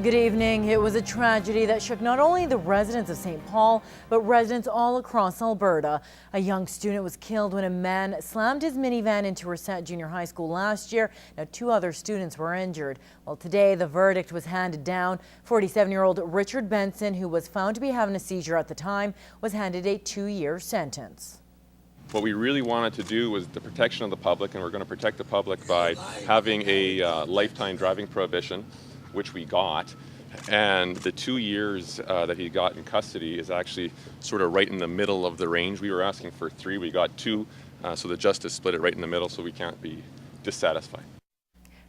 Good evening. It was a tragedy that shook not only the residents of St. Paul, but residents all across Alberta. A young student was killed when a man slammed his minivan into Reset Junior High School last year. Now, 2 other students were injured. Well, today the verdict was handed down. 47-year-old Richard Benson, who was found to be having a seizure at the time, was handed a 2-year sentence. What we really wanted to do was the protection of the public, and we're going to protect the public by having a lifetime driving prohibition, which we got, and the 2 years that he got in custody is actually sort of right in the middle of the range. We were asking for 3, we got 2, so the justice split it right in the middle, so we can't be dissatisfied.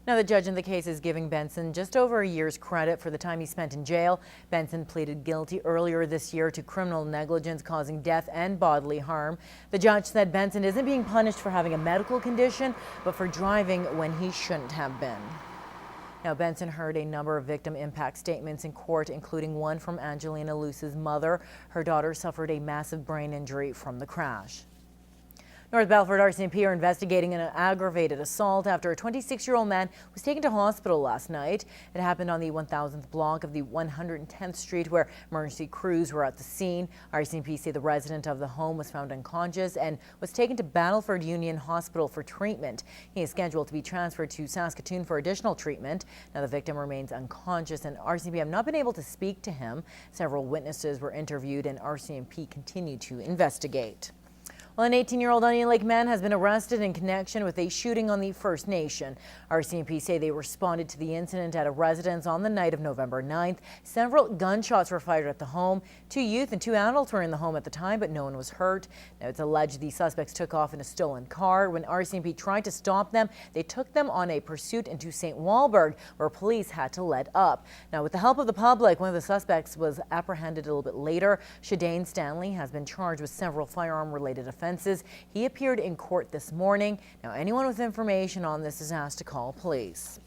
Now, the judge in the case is giving Benson just over a year's credit for the time he spent in jail. Benson pleaded guilty earlier this year to criminal negligence causing death and bodily harm. The judge said Benson isn't being punished for having a medical condition, but for driving when he shouldn't have been. Now, Benson heard a number of victim impact statements in court, including one from Angelina Luce's mother. Her daughter suffered a massive brain injury from the crash. North Battleford RCMP are investigating an aggravated assault after a 26-year-old man was taken to hospital last night. It happened on the 1000th block of the 110th Street, where emergency crews were at the scene. RCMP say the resident of the home was found unconscious and was taken to Battleford Union Hospital for treatment. He is scheduled to be transferred to Saskatoon for additional treatment. Now, the victim remains unconscious, and RCMP have not been able to speak to him. Several witnesses were interviewed, and RCMP continue to investigate. Well, an 18-year-old Onion Lake man has been arrested in connection with a shooting on the First Nation. RCMP say they responded to the incident at a residence on the night of November 9th. Several gunshots were fired at the home. 2 youth and 2 adults were in the home at the time, but no one was hurt. Now, it's alleged the suspects took off in a stolen car. When RCMP tried to stop them, they took them on a pursuit into St. Walburg, where police had to let up. Now, with the help of the public, one of the suspects was apprehended a little bit later. Shadane Stanley has been charged with several firearm-related offenses. He appeared in court this morning. Now, anyone with information on this is asked to call police.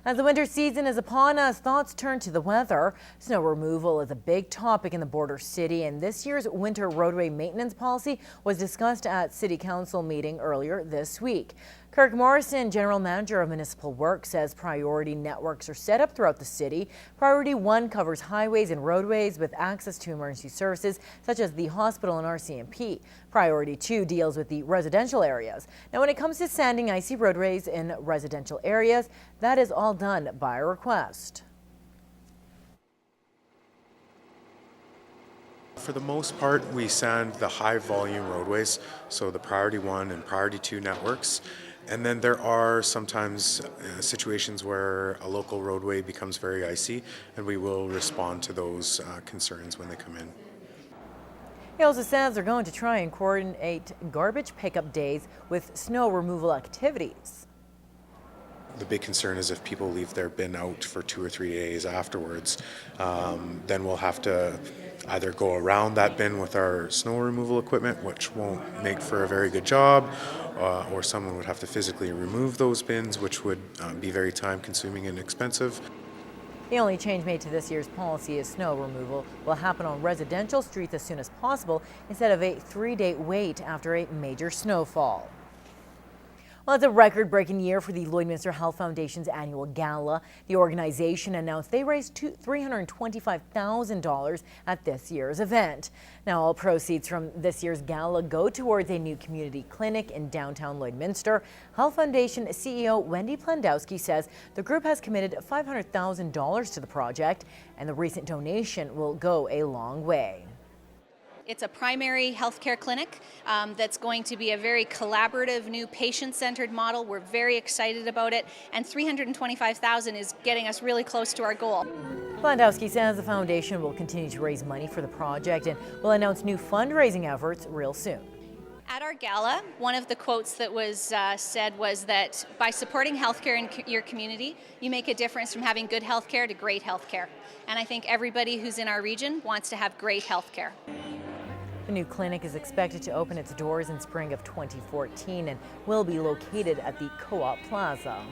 As the winter season is upon us, thoughts turn to the weather. Snow removal is a big topic in the border city, and this year's winter roadway maintenance policy was discussed at City Council meeting earlier this week. Kirk Morrison, General Manager of Municipal Works, says priority networks are set up throughout the city. Priority 1 covers highways and roadways with access to emergency services such as the hospital and RCMP. Priority 2 deals with the residential areas. Now, when it comes to sanding icy roadways in residential areas, that is all done by request. For the most part, we sand the high volume roadways, so the priority 1 and priority 2 networks. And then there are sometimes situations where a local roadway becomes very icy, and we will respond to those concerns when they come in. He also says they're going to try and coordinate garbage pickup days with snow removal activities. The big concern is if people leave their bin out for 2 or 3 days afterwards, then we'll have to either go around that bin with our snow removal equipment, which won't make for a very good job, or someone would have to physically remove those bins, which would be very time consuming and expensive. The only change made to this year's policy is snow removal will happen on residential streets as soon as possible instead of a 3-day wait after a major snowfall. Well, it's a record-breaking year for the Lloydminster Health Foundation's annual gala. The organization announced they raised $325,000 at this year's event. Now, all proceeds from this year's gala go towards a new community clinic in downtown Lloydminster. Health Foundation CEO Wendy Plandowski says the group has committed $500,000 to the project, and the recent donation will go a long way. It's a primary healthcare clinic that's going to be a very collaborative, new patient-centered model. We're very excited about it, and $325,000 is getting us really close to our goal. Plandowski says the foundation will continue to raise money for the project and will announce new fundraising efforts real soon. At our gala, one of the quotes that was said was that by supporting healthcare in your community, you make a difference from having good healthcare to great healthcare. And I think everybody who's in our region wants to have great healthcare. The new clinic is expected to open its doors in spring of 2014 and will be located at the Co-op Plaza.